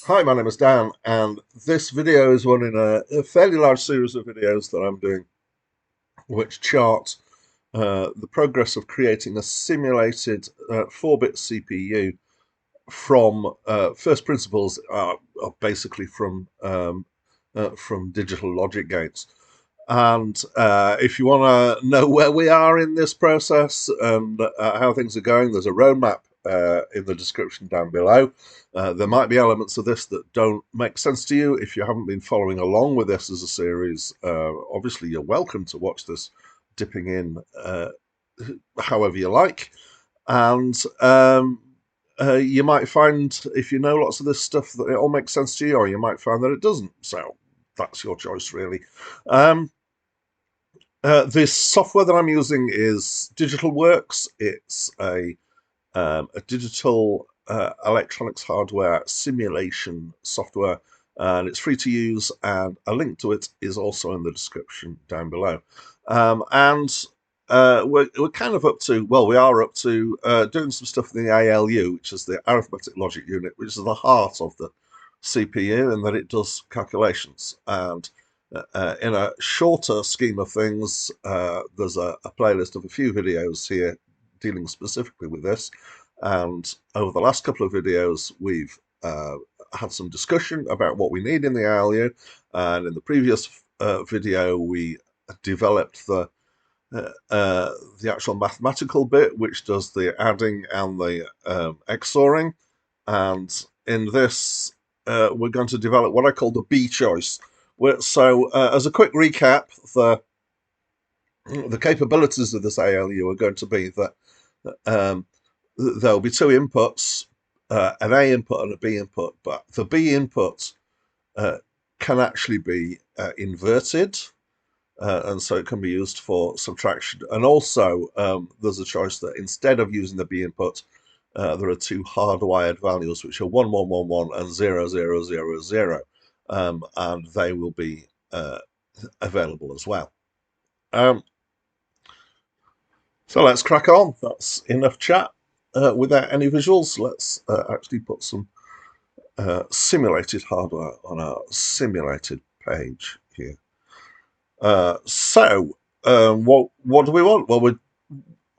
Hi, my name is Dan, and this video is one in a fairly large series of videos that I'm doing, which chart the progress of creating a simulated 4-bit CPU from first principles, basically from digital logic gates. And if you want to know where we are in this process and how things are going, there's a roadmap in the description down below. There might be elements of this that don't make sense to you. If you haven't been following along with this as a series, obviously you're welcome to watch this dipping in however you like. And you might find, if you know lots of this stuff, that it all makes sense to you, or you might find that it doesn't. So that's your choice, really. The software that I'm using is Digital Works. It's a digital electronics hardware simulation software, and it's free to use, and a link to it is also in the description down below. And we're kind of up to, well, we are up to doing some stuff in the ALU, which is the Arithmetic Logic Unit, which is the heart of the CPU, in that it does calculations. And in a shorter scheme of things, there's a playlist of a few videos here dealing specifically with this. And over the last couple of videos, we've had some discussion about what we need in the ALU. And in the previous video, we developed the actual mathematical bit, which does the adding and the XORing. And in this, we're going to develop what I call the BChoice. So, as a quick recap, the capabilities of this ALU are going to be that there'll be two inputs, an A input and a B input, but the B input can actually be inverted, and so it can be used for subtraction. And also, there's a choice that instead of using the B input, there are two hardwired values, which are 1, 1, 1, 1 and 0, 0, 0, 0. And they will be available as well. So let's crack on. That's enough chat. Without any visuals, let's actually put some simulated hardware on our simulated page here. What do we want? Well,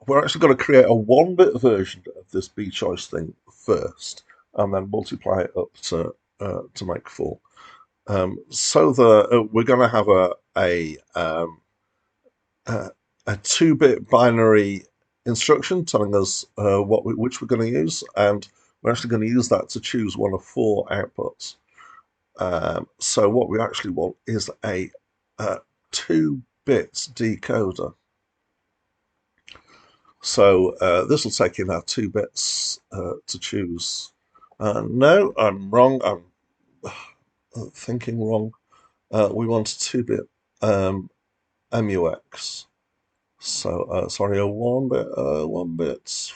we're actually going to create a 1-bit version of this BChoice thing first, and then multiply it up to make 4. So we're going to have a 2-bit binary instruction telling us which we're going to use, and we're actually going to use that to choose one of 4 outputs. So what we actually want is a 2-bit decoder. So this will take in our 2 bits to choose. No, I'm wrong. I'm thinking wrong. We want a 2-bit MUX. So sorry, a 1-bit, 1-bit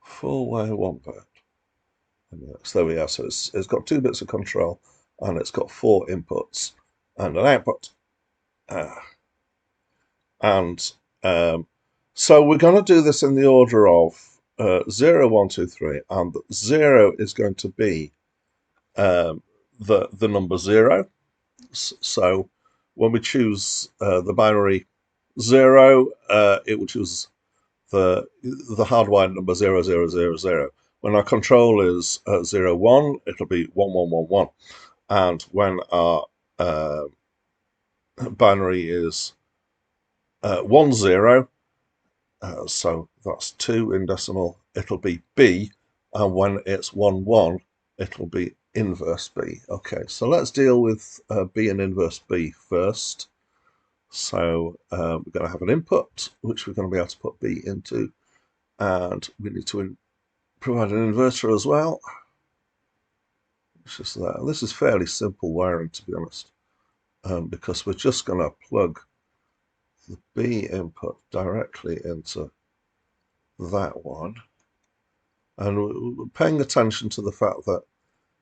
four-way 1-bit. So there we are. So it's got 2 bits of control, and it's got 4 inputs and an output. So we're going to do this in the order of 0, 1, 2, 3, and 0 is going to be the number 0. So when we choose the binary 0, it will choose the hardwired number 0, 0, 0, 0. When our control is 0, 1, it'll be 1, 1, 1, 1. And when our binary is 1, 0, so that's 2 in decimal, it'll be B. And when it's 1, 1, it'll be inverse B. Okay, so let's deal with B and inverse B first. So we're going to have an input, which we're going to be able to put B into, and we need to provide an inverter as well. It's just that. This is fairly simple wiring, to be honest, because we're just going to plug the B input directly into that one. And we're paying attention to the fact that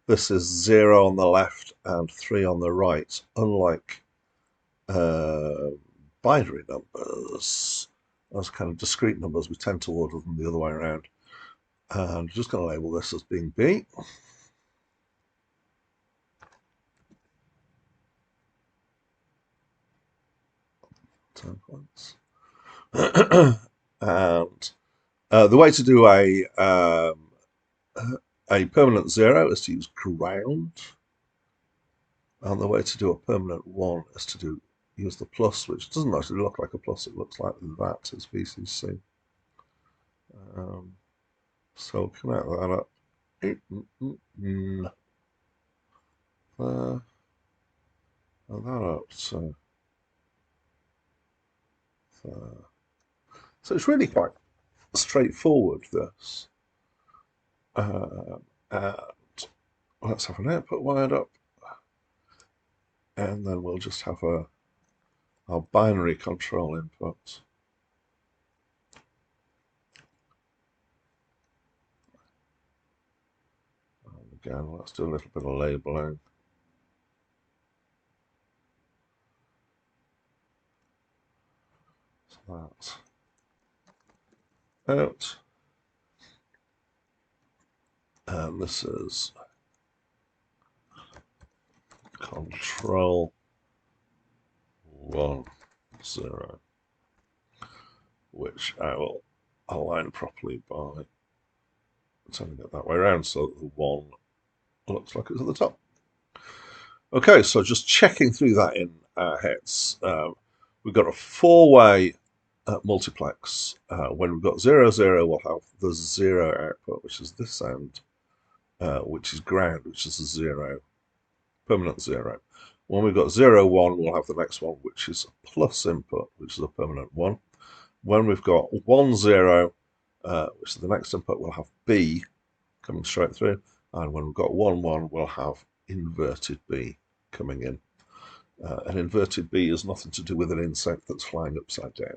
this is 0 on the left and 3 on the right, unlike binary numbers. Those kind of discrete numbers, we tend to order them the other way around. And I'm just going to label this as being B. 10 points. And the way to do a permanent 0 is to use ground. And the way to do a permanent 1 is to use the plus, which doesn't actually look like a plus, it looks like that is VCC. So connect that up. There. And that up to there. So it's really quite straightforward, this. And let's have an output wired up. And then we'll just have our binary control input. And again, let's do a little bit of labeling. So that's out. And this is control 1, 0, which I will align properly by turning it that way around so that the 1 looks like it's at the top. Okay, so just checking through that in our heads. We've got a 4-way multiplex. When we've got 0, 0, we'll have the 0 output, which is this end, which is ground, which is a 0, permanent 0. When we've got 0, 1, we'll have the next one, which is a plus input, which is a permanent 1. When we've got 1, 0, which is the next input, we'll have B coming straight through. And when we've got 1, 1, we'll have inverted B coming in. An inverted B is nothing to do with an insect that's flying upside down.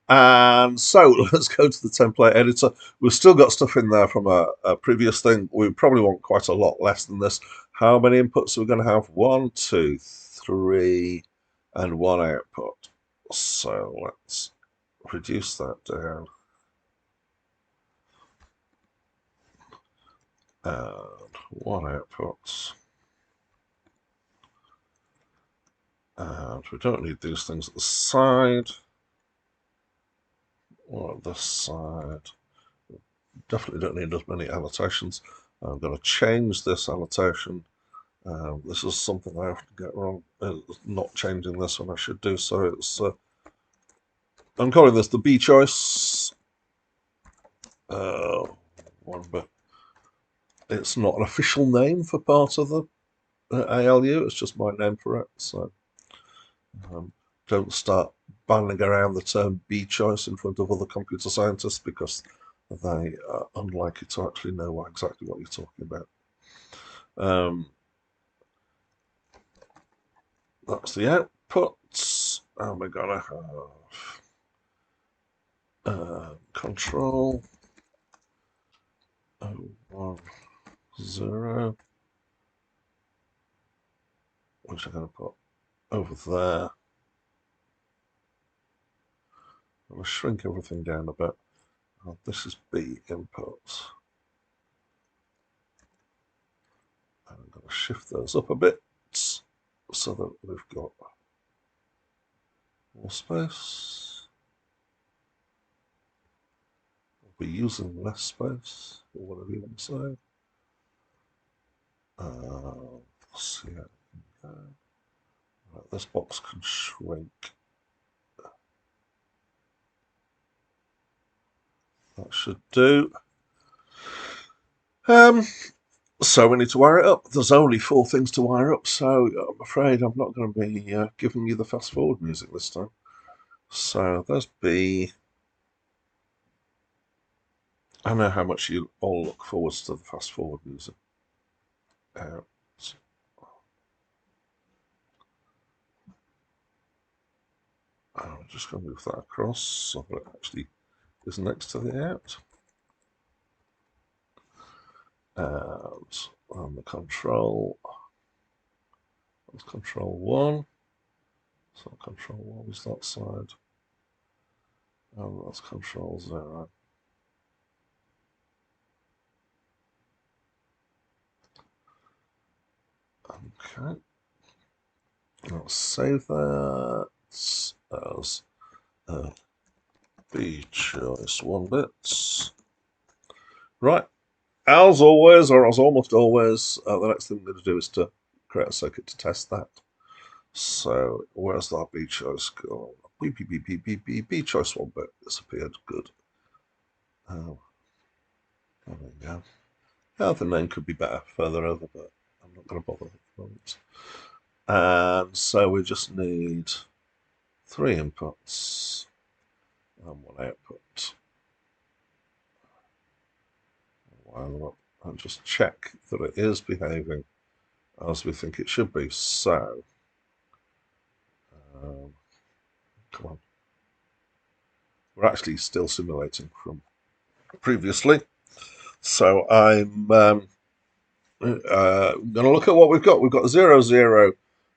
And so let's go to the template editor. We've still got stuff in there from a previous thing. We probably want quite a lot less than this. How many inputs are we going to have? 1, 2, 3, and 1 output. So let's reduce that down. And 1 outputs. And we don't need these things at the side or at this side. Definitely don't need as many annotations. I'm going to change this annotation. This is something I often get wrong, not changing this when I should do so. It's I'm calling this the BChoice one, but it's not an official name for part of the ALU. It's just my name for it. So don't start banning around the term BChoice in front of other computer scientists, because they are unlikely to actually know exactly what you're talking about. That's the outputs, and we're going to have control 1, 0, which I'm going to put over there. I'm going to shrink everything down a bit. This is B inputs. And I'm going to shift those up a bit so that we've got more space. We'll be using less space, or whatever you want to say. Let's see how we can go. Right, this box can shrink. That should do. So we need to wire it up. There's only 4 things to wire up, so I'm afraid I'm not going to be giving you the fast forward music this time. So there's B. I know how much you all look forward to the fast forward music. Out. I'm just going to move that across so that it actually is next to the out. And on the control, that's control 1. So control 1 is that side. And that's control 0. Okay. I'll save that as BChoice 1-bits. Right. As always, or as almost always, the next thing we're going to do is to create a circuit to test that. So where's that BChoice gone? BChoice 1-bit disappeared. Good. Oh, there we go. Yeah, the name could be better further over, but I'm not going to bother at the moment. And so we just need 3 inputs and 1 output. I'll just check that it is behaving as we think it should be. So, come on. We're actually still simulating from previously. So I'm going to look at what we've got. We've got 0, 0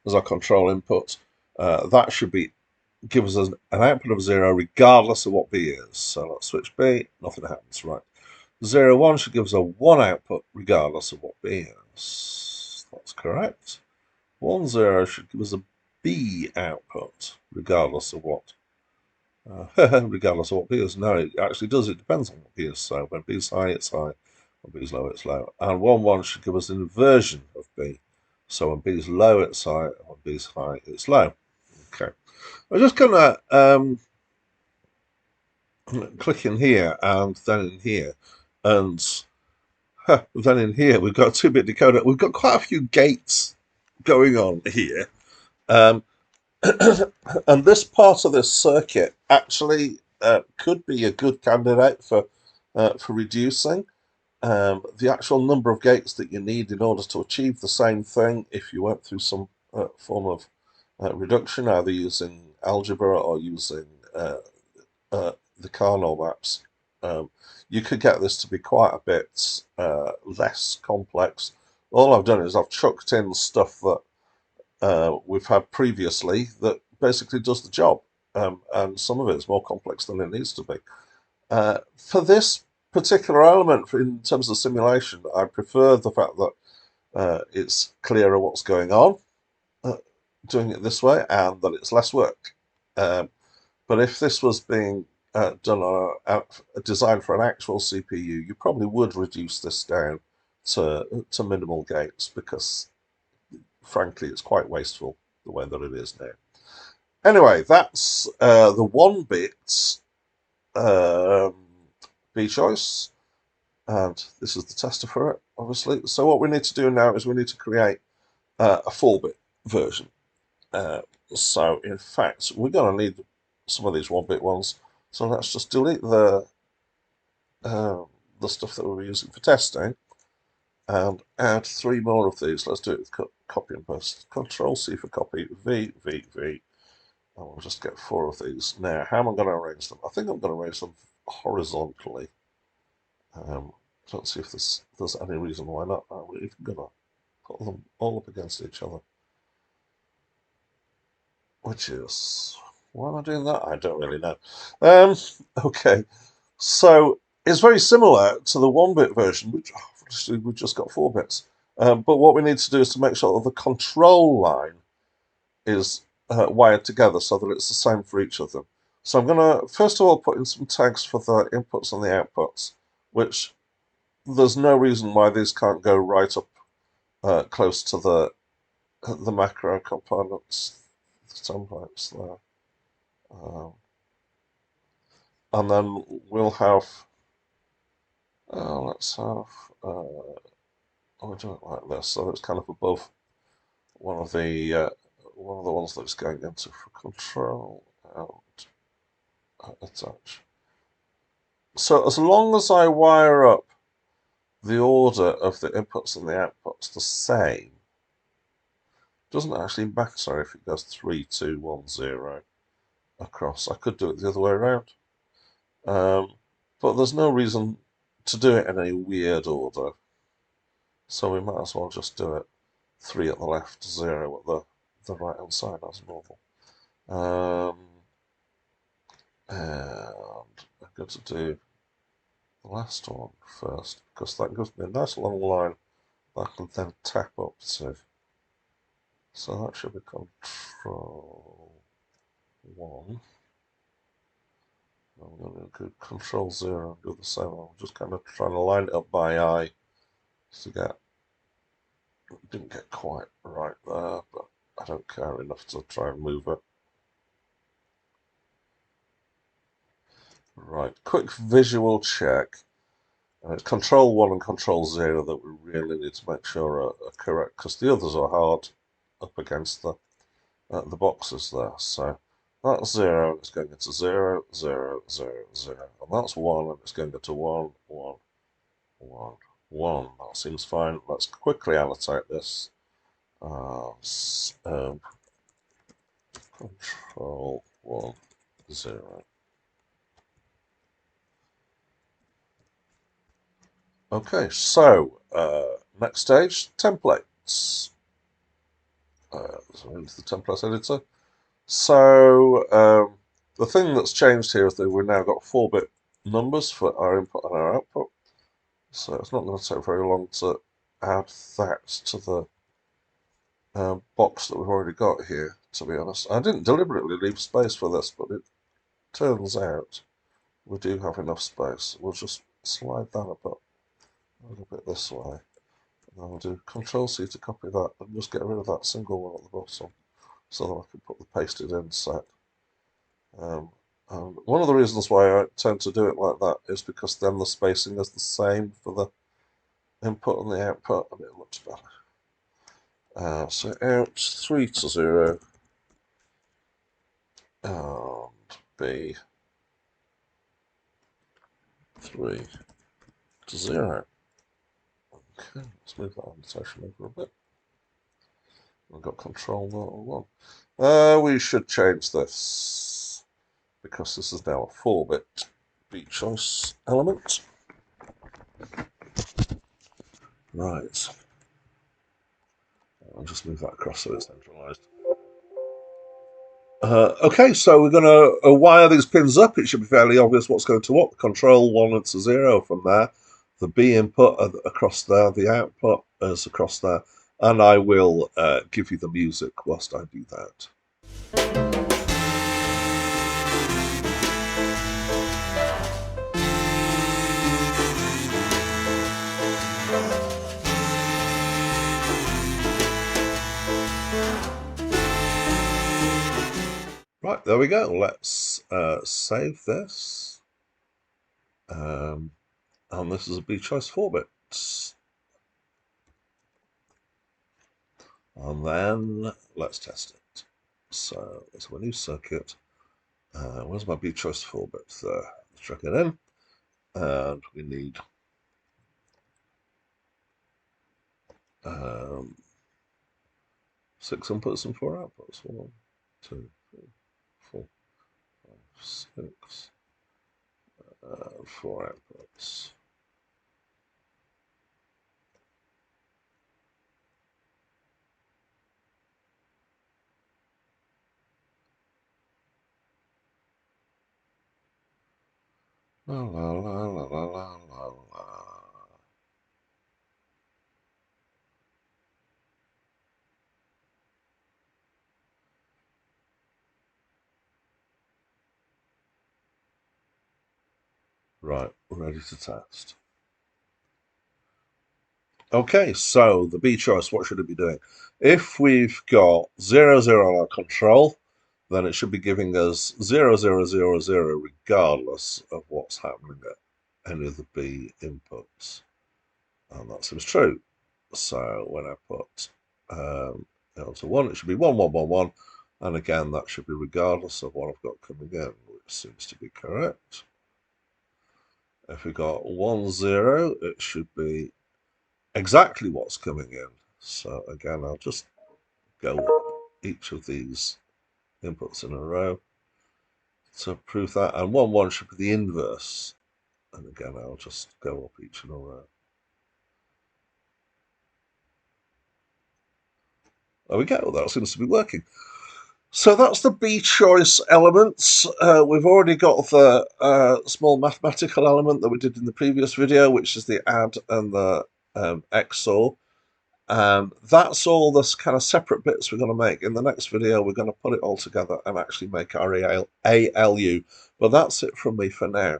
as our control input. That should give us an output of 0 regardless of what B is. So let's switch B, nothing happens, right. 0, 1 should give us a 1 output regardless of what B is. That's correct. 1, 0 should give us a B output regardless of what regardless of what B is. No, it actually does. It depends on what B is. So when B is high, it's high. When B is low, it's low. And 1, 1 should give us an inversion of B. So when B is low, it's high. And when B is high, it's low. Okay. I'm just going to click in here and then in here. And then in here, we've got a 2-bit decoder. We've got quite a few gates going on here. And this part of this circuit actually could be a good candidate for reducing the actual number of gates that you need in order to achieve the same thing if you went through some form of reduction, either using algebra or using the Carnot maps. You could get this to be quite a bit less complex. All I've done is I've chucked in stuff that we've had previously that basically does the job, and some of it is more complex than it needs to be. For this particular element, in terms of simulation, I prefer the fact that it's clearer what's going on, doing it this way, and that it's less work. But if this was being done on designed for an actual CPU, you probably would reduce this down to minimal gates because, frankly, it's quite wasteful the way that it is now. Anyway, that's the 1-bit BChoice, and this is the tester for it, obviously. So what we need to do now is we need to create a 4-bit version. So in fact, we're going to need some of these 1-bit ones. So let's just delete the stuff that we were using for testing and add 3 more of these. Let's do it with copy and paste. Control C for copy, V, V, V. And we'll just get 4 of these. Now, how am I going to arrange them? I think I'm going to arrange them horizontally. Let's see if there's any reason why not. We're even going to put them all up against each other. Which is, why am I doing that? I don't really know. Okay, so it's very similar to the 1-bit version, which obviously we've just got 4 bits. But what we need to do is to make sure that the control line is wired together so that it's the same for each of them. So I'm going to, first of all, put in some tags for the inputs and the outputs, which there's no reason why these can't go right up close to the macro components, the templates there. And then we'll have, let's have, I'll do it like this, so it's kind of above one of the ones that it's going into for control and attach. So as long as I wire up the order of the inputs and the outputs the same, it doesn't actually matter if it goes 3, 2, 1, 0 across. I could do it the other way around. But there's no reason to do it in a weird order. So we might as well just do it 3 at the left, 0 at the right hand side as normal. And I'm going to do the last one first, because that gives me a nice long line that I can then tap up to. So that should be control 1. I'm going to do control 0 and do the same. I'm just kind of trying to line it up by eye to get. Didn't get quite right there, but I don't care enough to try and move it. Right, quick visual check. It's control 1 and control 0 that we really need to make sure are correct, because the others are hard up against the boxes there. So that's 0, and it's going into 0, 0, 0, 0. And that's 1, and it's going into 1, 1, 1, 1. That seems fine. Let's quickly annotate this as control 1, 0. Okay, so next stage, templates. So into the template editor. So the thing that's changed here is that we've now got 4-bit numbers for our input and our output. So it's not going to take very long to add that to the box that we've already got here, to be honest. I didn't deliberately leave space for this, but it turns out we do have enough space. We'll just slide that a little bit this way. And I'll do Control C to copy that and just get rid of that single one at the bottom so that I can put the pasted in set. And one of the reasons why I tend to do it like that is because then the spacing is the same for the input and the output, and it looks better. So out 3 to 0 and B 3 to 0. Okay, let's move that annotation over a bit. We've got control 1. We should change this because this is now a 4-bit BChoice element. Right. I'll just move that across so it's centralized. Okay, so we're going to wire these pins up. It should be fairly obvious what's going to what. Control 1 and to 0 from there. The B input across there. The output is across there. And I will give you the music whilst I do that. Right, there we go. Let's save this. And this is a BChoice 4-bit. And then let's test it. So let's have a new circuit. Where's my BChoice 4-bit there? Let's check it in. And we need 6 inputs and 4 outputs. 1, 2, 3, 4, 5, 6. 4 outputs. La la la la la la la la. Right, we're ready to test. Okay, so the BChoice, what should it be doing? If we've got 0, 0 on our control, then it should be giving us 0, 0, 0, 0, regardless of what's happening at any of the B inputs. And that seems true. So when I put to 1, it should be 1, 1, 1, 1. And again, that should be regardless of what I've got coming in, which seems to be correct. If we got 1, 0, it should be exactly what's coming in. So again, I'll just go each of these inputs in a row to prove that. And 1, 1 should be the inverse. And again, I'll just go up each in a row. There we go. That seems to be working. So that's the BChoice elements. We've already got the small mathematical element that we did in the previous video, which is the add and the XOR. And that's all this kind of separate bits we're going to make. In the next video, we're going to put it all together and actually make our ALU. But that's it from me for now.